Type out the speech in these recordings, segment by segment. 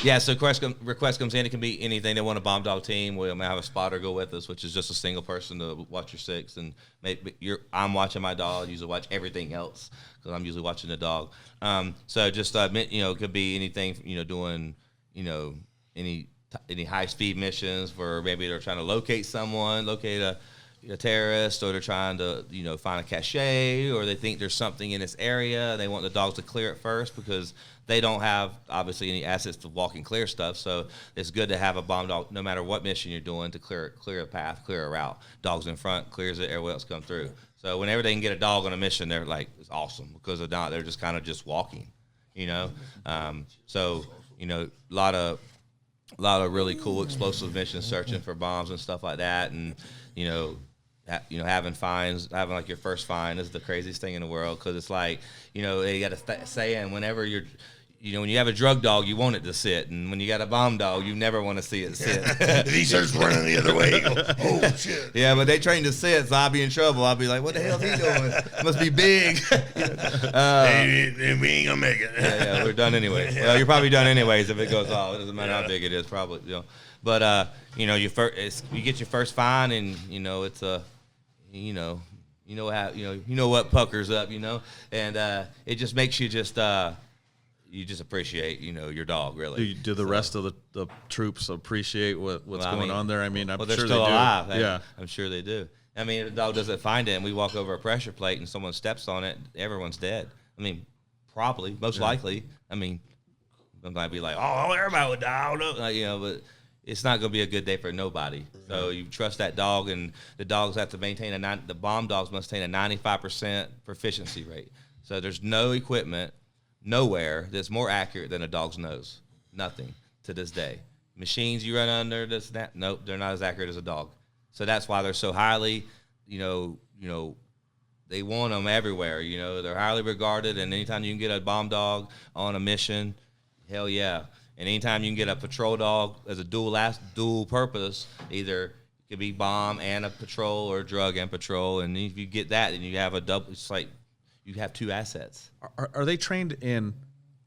Yeah, so request comes in. It can be anything. They want a bomb dog team. We may have a spotter go with us, which is just a single person to watch your six. And I'm watching my dog. I usually watch everything else because I'm usually watching the dog. So just it could be anything. Doing any high speed missions where maybe they're trying to locate a terrorist, or they're trying to find a cache, or they think there's something in this area. They want the dogs to clear it first because they don't have obviously any assets to walk and clear stuff. So it's good to have a bomb dog no matter what mission you're doing to clear a path, clear a route. Dogs in front, clears it, everyone else come through. So whenever they can get a dog on a mission, they're like, it's awesome, because if not, they're just kind of just walking, So a lot of really cool explosive missions, searching for bombs and stuff like that, and having like your first find is the craziest thing in the world, because it's like they got a saying, whenever you're when you have a drug dog, you want it to sit, and when you got a bomb dog, you never want to see it sit. If he starts running the other way, you go, oh shit. Yeah, but they train to sit, so I'll be in trouble. I'll be like, what the hell is he doing? Must be big. We ain't gonna make it. Yeah, we're done anyways. Well, you're probably done anyways if it goes off. It doesn't matter how big it is, probably. But you get your first find, and it's a what puckers up, and it just makes you just you just appreciate your dog, really. Do the rest of the troops appreciate what's going on there? I mean, I'm they're sure still they do. alive. Yeah, I'm sure they do. I mean, if the dog doesn't find it and we walk over a pressure plate and someone steps on it, everyone's dead. I mean, probably, most likely. I mean, they might be like, oh, everybody would die, but it's not going to be a good day for nobody. So you trust that dog, and the dogs have to maintain the bomb dogs must maintain a 95% proficiency rate. So there's no equipment nowhere that's more accurate than a dog's nose. Nothing to this day. Machines you run under nope, they're not as accurate as a dog. So that's why they're so highly, they want them everywhere. They're highly regarded, and anytime you can get a bomb dog on a mission, hell yeah. And anytime you can get a patrol dog as a dual purpose, either it could be bomb and a patrol, or drug and patrol. And if you get that, then you have a double. It's like you have two assets. Are they trained in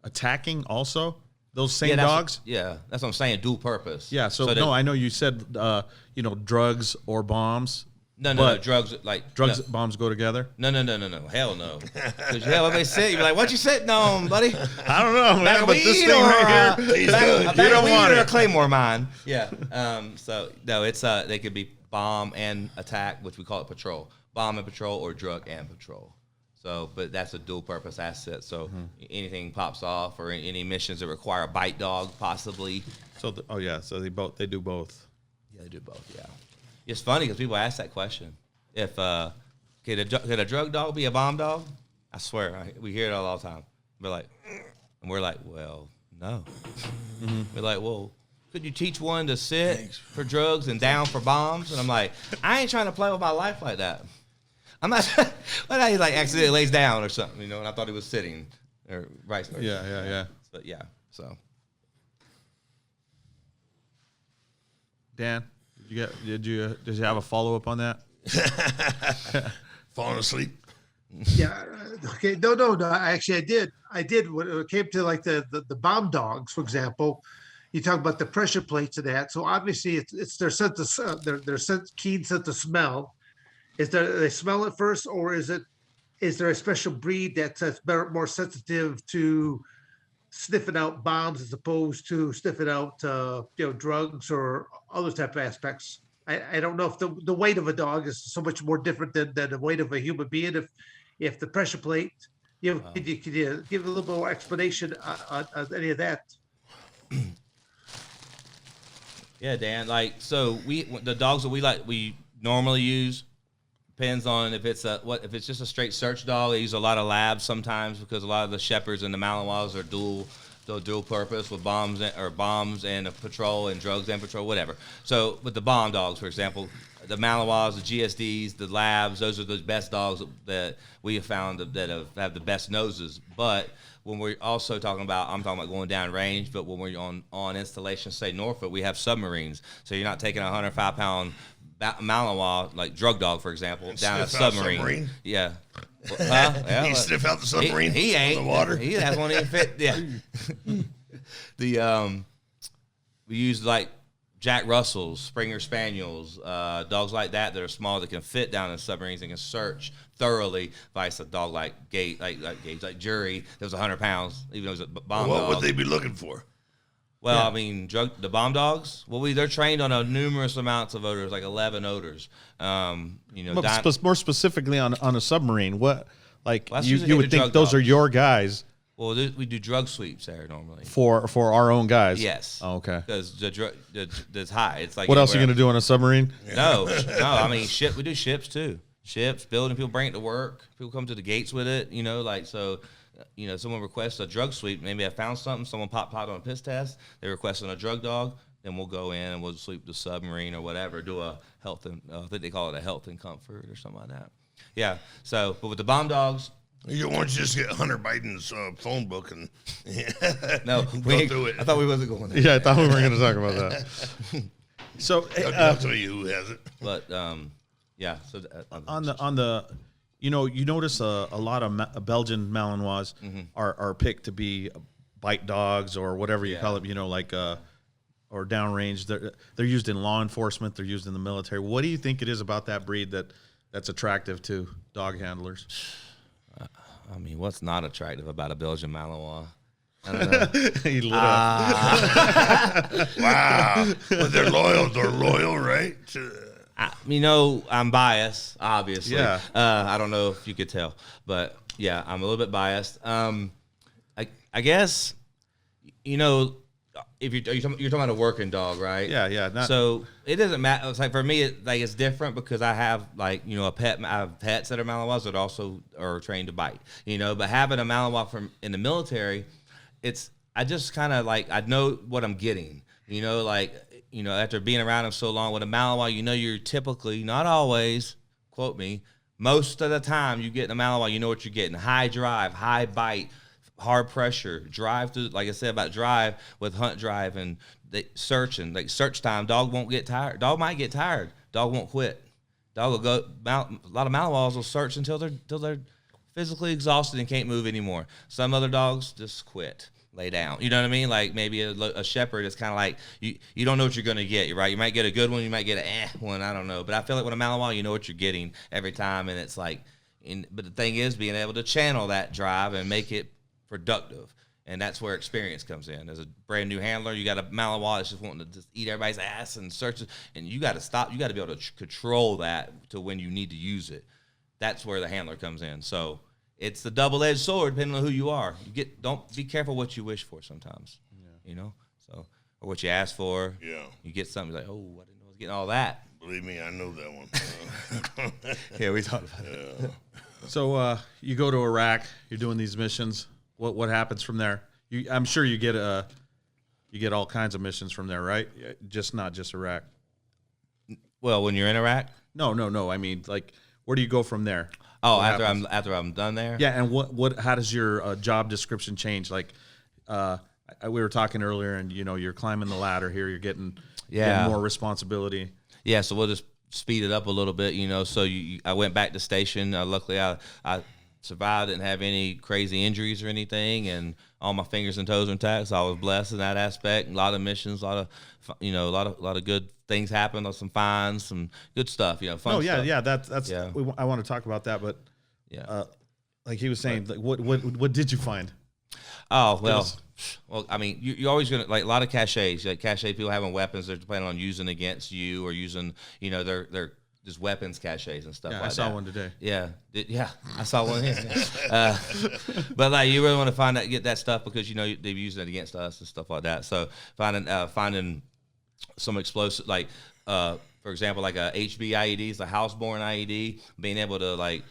attacking also? Those same dogs? Yeah, that's what I'm saying. Dual purpose. Yeah. So I know you said drugs or bombs. No, drugs bombs go together. No, hell no. Because let me sit. You be like, what you sitting on, buddy? I don't know, man. But this thing right here, you don't want it. A Claymore mine. Yeah. So no, it's they could be bomb and attack, which we call it patrol, bomb and patrol, or drug and patrol. So, but that's a dual purpose asset. So anything pops off, or any missions that require a bite dog, possibly. So so they do both. Yeah, they do both. Yeah. It's funny because people ask that question. If could a drug dog be a bomb dog? I swear, we hear it all the time. We're like, well, no. We're like, well, could you teach one to sit for drugs and down for bombs? And I'm like, I ain't trying to play with my life like that. I'm not. But he accidentally lays down or something, and I thought he was sitting, or vice versa. Yeah. But yeah, so. Dan, did you have a follow up on that? Falling asleep. Yeah. Okay. No. Actually, I did. When it came to the bomb dogs, for example, you talk about the pressure plates and that. So obviously, it's their sense of their keen sense of smell. They smell it first, or is there a special breed that's more sensitive to sniffing out bombs as opposed to sniffing out drugs or other type of aspects? I don't know if the weight of a dog is so much more different than the weight of a human being. If the pressure plate, could you give a little bit more explanation on any of that? Yeah, Dan. So the dogs that we normally use. Depends on if it's just a straight search dog. They use a lot of labs sometimes, because a lot of the shepherds and the Malinois are dual purpose with bombs and a patrol, and drugs and patrol, whatever. So with the bomb dogs, for example, the Malinois, the GSDs, the labs, those are the best dogs that we have found that have the best noses. But when we're also I'm talking about going down range, but when we're on installation, say Norfolk, we have submarines. So you're not taking a 105-pound Malinois, like drug dog, for example, down a submarine. Yeah. He sniff out the submarine. He ain't on the water. He has one even fit. Yeah. we use like Jack Russells, Springer Spaniels, dogs like that are small that can fit down in submarines and can search thoroughly. Vice a dog like Gage, like Jury, that was 100 pounds, even though it was a bomb What dog. would they be looking for? Well, I mean, the bomb dogs. Well, they're trained on a numerous amounts of odors, like 11 odors. More specifically on a submarine, what Well, you would think those are your guys. Well, we do drug sweeps there normally. For our own guys. Yes. Oh, okay. Because it's high. It's like what else are you gonna do on a submarine? No. I mean, we do ships too. Ships, building. People bring it to work. People come to the gates with it. Someone requests a drug sweep. Maybe I found something. Someone popped on a piss test. They requested a drug dog. Then we'll go in and we'll sweep the submarine or whatever. Do a health and I think they call it a health and comfort or something like that. Yeah. So, but with the bomb dogs. You want to just get Hunter Biden's phone book and No, go through it. I thought we wasn't going there. Yeah, I thought we were going to talk about that. So I'll tell you who has it. But yeah. So on the, you notice a lot of Belgian Malinois are picked to be bite dogs or whatever you call it. Or downrange. They're used in law enforcement. They're used in the military. What do you think it is about that breed that's attractive to dog handlers? I mean, what's not attractive about a Belgian Malinois? I don't know. He lit up. Wow. But they're loyal, right? I'm biased, obviously. Yeah. I don't know if you could tell, but yeah, I'm a little bit biased. I guess, if you're talking about a working dog, right? Yeah. So it doesn't matter. It's like for me, it's different because I have a pet. I have pets that are Malinois that also are trained to bite. But having a Malinois in the military, I just kind of I know what I'm getting. After being around them so long with a Malinois, you're typically, not always, quote me, most of the time you get in a Malinois, you know what you're getting: high drive, high bite, hard pressure, drive through, like I said about drive with hunt drive and search time. Dog won't get tired. Dog might get tired. Dog won't quit. Dog will go. A lot of Malinois will search until they're physically exhausted and can't move anymore. Some other dogs just quit, lay down. You know what I mean? Like maybe a shepherd is kind of like you don't know what you're gonna get. Right? You might get a good one. You might get an one. I don't know. But I feel like with a Malinois, you know what you're getting every time, and it's like. But the thing is, being able to channel that drive and make it productive, and that's where experience comes in. As a brand new handler, you got a Malinois that's just wanting to just eat everybody's ass and search it, and you got to stop. You got to be able to control that to when you need to use it. That's where the handler comes in. So it's the double-edged sword, depending on who you are. Don't be careful what you wish for sometimes. So or what you ask for. Yeah, you get something like, oh, I didn't know I was getting all that. Believe me, I know that one. Yeah, we talked about it. So you go to Iraq. You're doing these missions. What happens from there? I'm sure you get all kinds of missions from there, right? Not just Iraq. Well, when you're in Iraq? No. I mean, where do you go from there? Oh, after I'm done there? Yeah, and how does your job description change? We were talking earlier, and you're climbing the ladder here. You're getting more responsibility. Yeah, so we'll just speed it up a little bit, So I went back to station. Luckily, I survived, didn't have any crazy injuries or anything, and all my fingers and toes are intact. So I was blessed in that aspect. A lot of missions, a lot of good things happened. Some fines, some good stuff. Fun stuff. Yeah. That's. Yeah. I want to talk about that, but like he was saying, what did you find? Oh well, I mean, you're always gonna a lot of caches. Cache people having weapons they're planning on using against you or using they're just weapons caches and stuff like that. I saw one today. Yeah, I saw one here. But you really want to get that stuff because they've used it against us and stuff like that. So finding some explosive, for example, like a HB IED, it's a house-born IED, being able to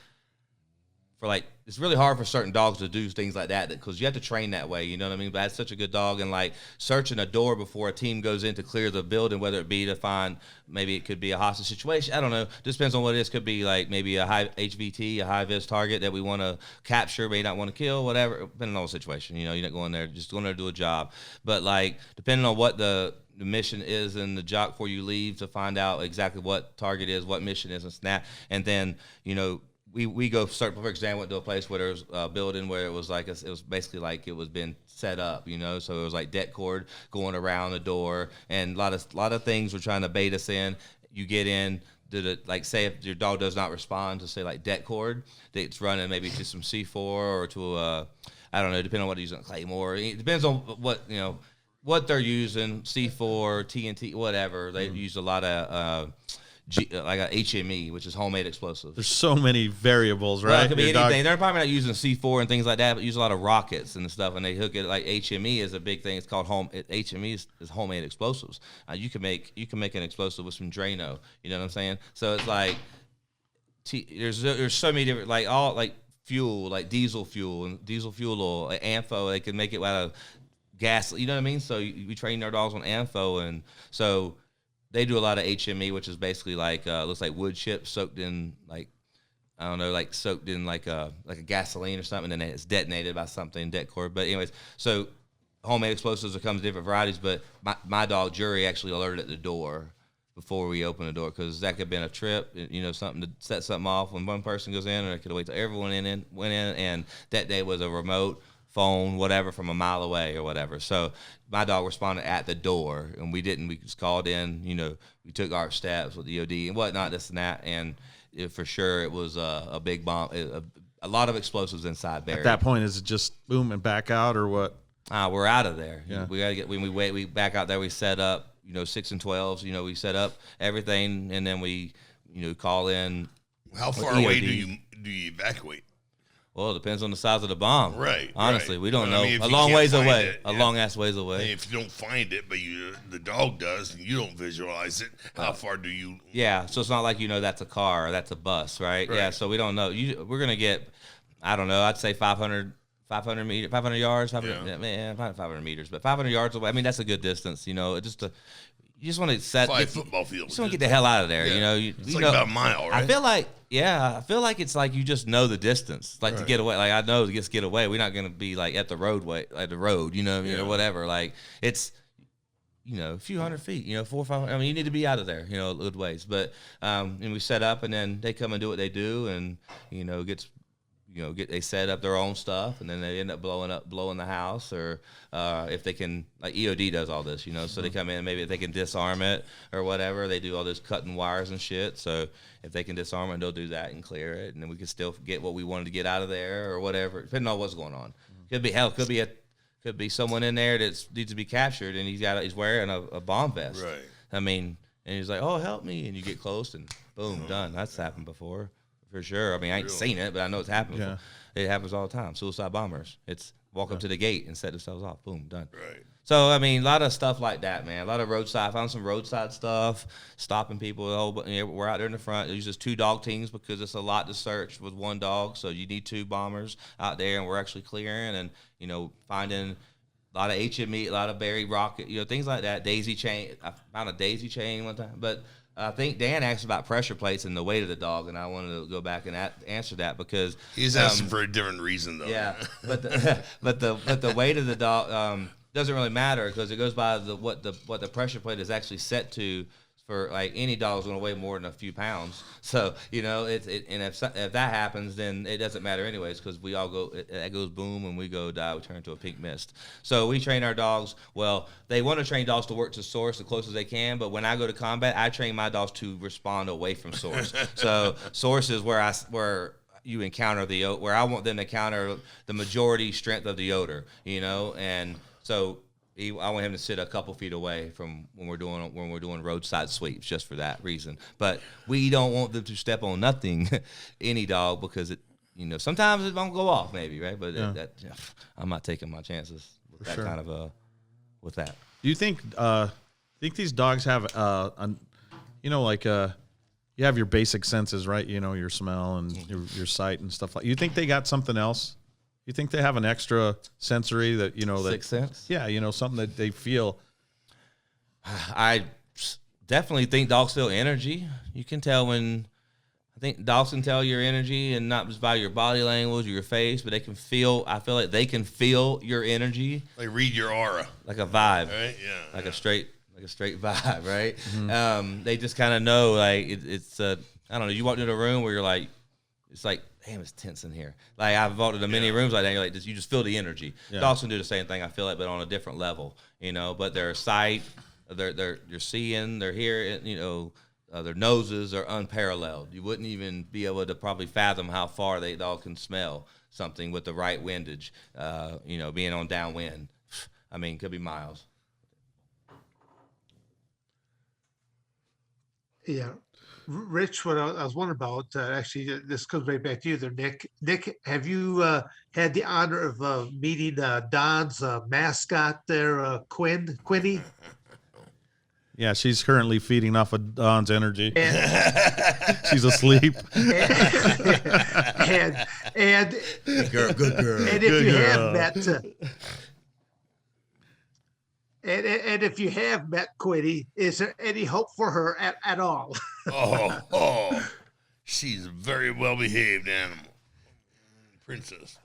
it's really hard for certain dogs to do things like that because you have to train that way, you know what I mean? But that's such a good dog, and searching a door before a team goes in to clear the building, whether it be to find, maybe it could be a hostage situation, I don't know. Just depends on what it is. Could be maybe a high HVT, a high vis target that we want to capture, may not want to kill, whatever, depending on the situation. You're not going there, just going there to do a job. But depending on what the mission is in the job before you leave to find out exactly what target is, what mission is, and snap, and then we go start. For example, went to a place where there was a building where it was like it was basically like it was been set up, so it was like det cord going around the door, and a lot of things were trying to bait us in. You get in. Like say if your dog does not respond to say like det cord, it's running maybe to some C4 or to I don't know, depending on what they're using, Claymore. It depends on what they're using, C4, TNT, whatever. They use a lot of like a HME, which is homemade explosives. There's so many variables, right? Well, it could be anything. They're probably not using C4 and things like that, but use a lot of rockets and stuff, and they hook it like HME is a big thing. It's called HME is homemade explosives. You can make an explosive with some Drano. You know what I'm saying? So it's like there's so many different like fuel, like diesel fuel oil, like Amfo. They can make it out of gas. You know what I mean? So we train our dogs on Amfo, and so. They do a lot of HME, which is basically like looks like wood chips soaked in like I don't know, like soaked in like a gasoline or something, and then it's detonated by something, det cord. But anyways, so homemade explosives comes in different varieties. But my dog Jury actually alerted at the door before we opened the door because that could have been a trip, something to set something off when one person goes in, or it could wait till everyone went in, and that day was a remote phone, whatever, from a mile away or whatever. So my dog responded at the door, and we just called in, we took our steps with EOD and whatnot, this and that, and for sure it was a big bomb, a lot of explosives inside buried. At that point, is it just boom and back out or what? We're out of there. Yeah. We got to get, when we back out there, we set up, 6 and 12s, we set up everything, and then we, call in. How far away do you evacuate? Well, it depends on the size of the bomb. Right. Honestly, right. we don't know. I mean, a long ways away. It, a long ass ways away. If you don't find it, but the dog does, and you don't visualize it, how far do you? Yeah. So it's not like that's a car or that's a bus, right? Yeah. So we don't know. We're gonna get, I don't know. I'd say 500 yards, 500 meters, but 500 yards away. I mean, that's a good distance. You just want to set 5 football fields. You just want to get the hell out of there. Yeah. It's like about a mile, right? I feel like it's like you just know the distance, like to get away. Like I know to get away, we're not going to be like at the road, or whatever. Like it's, a few hundred feet, 4 or 5. I mean, you need to be out of there, a good ways. But and we set up, and then they come and do what they do, and they set up their own stuff, and then they end up blowing the house, or if they can, like EOD does all this, so they come in, maybe if they can disarm it or whatever, they do all this cutting wires and shit. So if they can disarm it, they'll do that and clear it, and then we can still get what we wanted to get out of there or whatever, depending on what's going on. Could be someone in there that needs to be captured, and he's wearing a bomb vest. Right. I mean, and he's like, "Oh, help me!" And you get close, and boom, done. That's happened before. For sure. I mean, I ain't seen it, but I know it's happened. Yeah. It happens all the time. Suicide bombers. It's walk up to the gate and set themselves off. Boom, done. Right. So, I mean, a lot of stuff like that, man. A lot of roadside. I found some roadside stuff, stopping people. We're out there in the front. It uses 2 dog teams because it's a lot to search with 1 dog. So you need 2 bombers out there, and we're actually clearing and, finding a lot of HME, a lot of buried rocket, things like that. Daisy chain. I found a daisy chain one time. But I think Dan asked about pressure plates and the weight of the dog, and I wanted to go back and answer that because he's asking for a different reason, though. Yeah, but the weight of the dog doesn't really matter because it goes by what the pressure plate is actually set to. For like any dog's going to weigh more than a few pounds, so and if that happens, then it doesn't matter anyways because we all go. It goes boom, and we go die. We turn into a pink mist. So we train our dogs. Well, they want to train dogs to work to source as close as they can, but when I go to combat, I train my dogs to respond away from source. So source is where you encounter where I want them to encounter the majority strength of the odor, and so. I want him to sit a couple feet away from when we're doing roadside sweeps, just for that reason. But we don't want them to step on nothing, any dog, because it, sometimes it won't go off, maybe, right? But I'm not taking my chances with that kind of with that. Do you think these dogs have you have your basic senses, right? Your smell and your sight and stuff like. You think they got something else? You think they have an extra sensory that Sixth sense? Yeah, something that they feel. I definitely think dogs feel energy. You can tell I think dogs can tell your energy, and not just by your body language or your face, but they can feel. I feel like they can feel your energy. They read your aura, like a vibe, right? Yeah, like a straight vibe, right? Mm-hmm. They just kind of know, like it's I don't know. You walk into a room where you're like. it's like, damn, it's tense in here. Like I've walked into many rooms like that. You're like, you just feel the energy. Yeah. Dogs can do the same thing. I feel like, but on a different level, you know. But their sight, you're seeing, they're hearing, you know. Their noses are unparalleled. You wouldn't even be able to probably fathom how far they dog can smell something with the right windage. You know, being on downwind. I mean, could be miles. Yeah. Rich, what I was wondering about, actually, this comes right back to you there, Nick. Nick, have you had the honor of meeting Don's mascot there, Quinny? Yeah, she's currently feeding off of Don's energy. And, She's asleep. and Good girl. And if Good you girl. have met, and if you have met Quinny, is there any hope for her at all? She's a very well behaved animal, princess.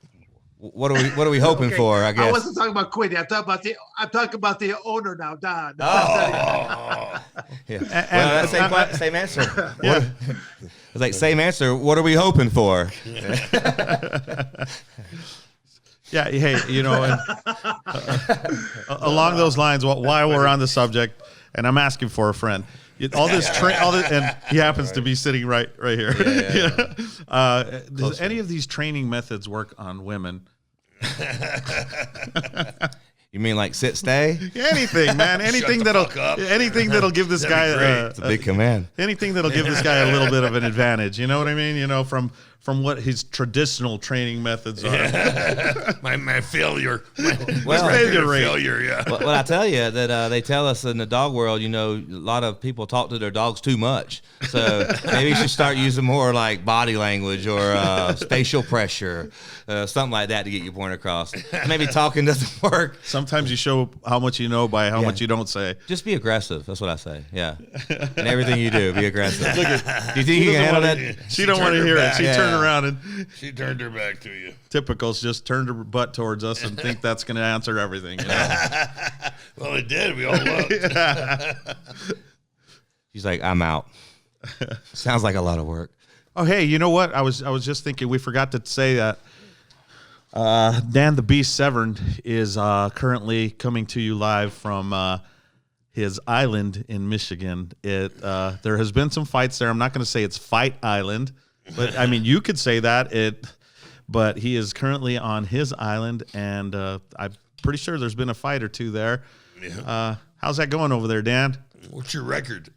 What are we hoping Okay. for? I guess. I wasn't talking about Quinny. I'm talking about the owner now, Don. Oh, Yeah. And- Same answer. Yeah. It's like same answer. What are we hoping for? Yeah, hey, you know, and, along those lines, while we're on the subject, and I'm asking for a friend, all this, and he happens to be sitting right here. Yeah. Does any of these training methods work on women? You mean like sit, stay? Anything, man. Anything the that'll fuck up. anything that'll give this That'd be guy great. It's a big command. anything that'll give this guy a little bit of an advantage. You know what I mean? You know, from what his traditional training methods are. my failure. Well, Failure, yeah. Well, I tell you that they tell us in the dog world, you know, a lot of people talk to their dogs too much. So maybe you should start using more like body language or spatial pressure, something like that to get your point across. Maybe talking doesn't work. Sometimes you show how much you know by how much you don't say. Just be aggressive. That's what I say. Yeah. And everything you do, be aggressive. Do you think you can handle that? She don't want to hear it. She turned around and She turned her back to you. typicals just turned her butt towards us and think that's going to answer everything. You know? Well, it did. We all looked. She's like, I'm out. Sounds like a lot of work. Oh, hey, you know what? I was just thinking we forgot to say that Dan the Beast Severn is currently coming to you live from his island in Michigan. There has been some fights there. I'm not going to say it's Fight Island, but I mean you could say that. But he is currently on his island, and I'm pretty sure there's been a fight or two there. Yeah. How's that going over there, Dan? What's your record?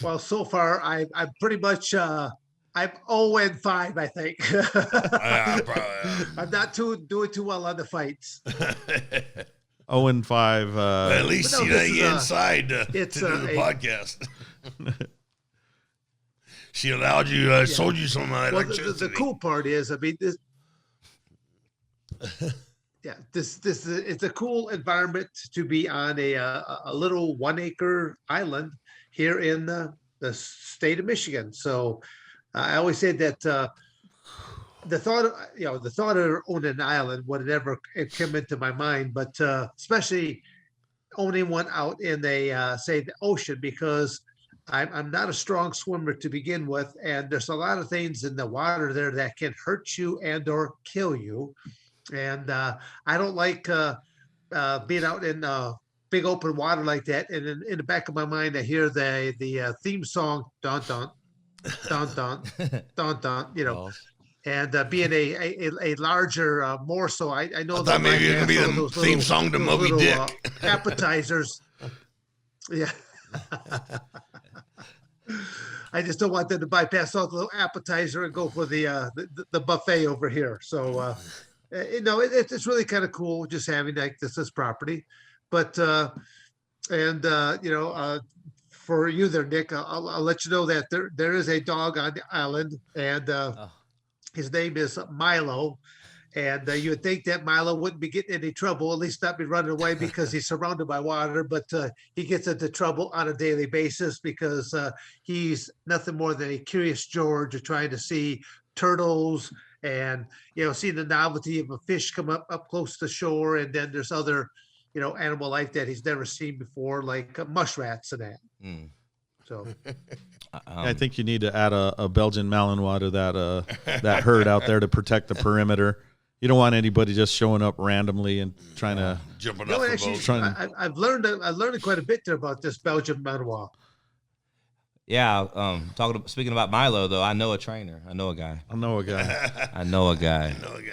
Well, so far I'm pretty much I'm 0-5, I think. I'm not doing too well on the fights. 0-5. At least But no, you this is get a- inside to it's do the a- podcast. She allowed you, sold you some Well, electricity. the cool part is, I mean, this. Yeah, this it's a cool environment to be on a little 1 acre island here in the state of Michigan. So I always say that the thought of owning an island would never come into my mind, but especially owning one out in the say the ocean, because I'm not a strong swimmer to begin with, and there's a lot of things in the water there that can hurt you and or kill you. And I don't like being out in big open water like that. And in the back of my mind, I hear the theme song, dun dun, dun dun, dun dun. You know, and being a larger morsel, I know I that thought maybe it might could be have the those theme song to those Moby little, Dick. appetizers. Yeah. I just don't want them to bypass all the little appetizer and go for the buffet over here. So, it's really kind of cool just having like this property. But for you there, Nick, I'll let you know that there is a dog on the island, and his name is Milo. And you would think that Milo wouldn't be getting any trouble, at least not be running away because he's surrounded by water. But he gets into trouble on a daily basis because he's nothing more than a curious George trying to see turtles and, seeing the novelty of a fish come up close to shore. And then there's other, animal life that he's never seen before, like muskrats and that. So I think you need to add a Belgian Malinois to that herd out there to protect the perimeter. You don't want anybody just showing up randomly and trying to Jumping no, off the actually, boat. I've learned quite a bit there about this Belgian Malinois. Yeah. Speaking about Milo though, I know a trainer. I know a guy. I know a guy. I know a guy. No, again.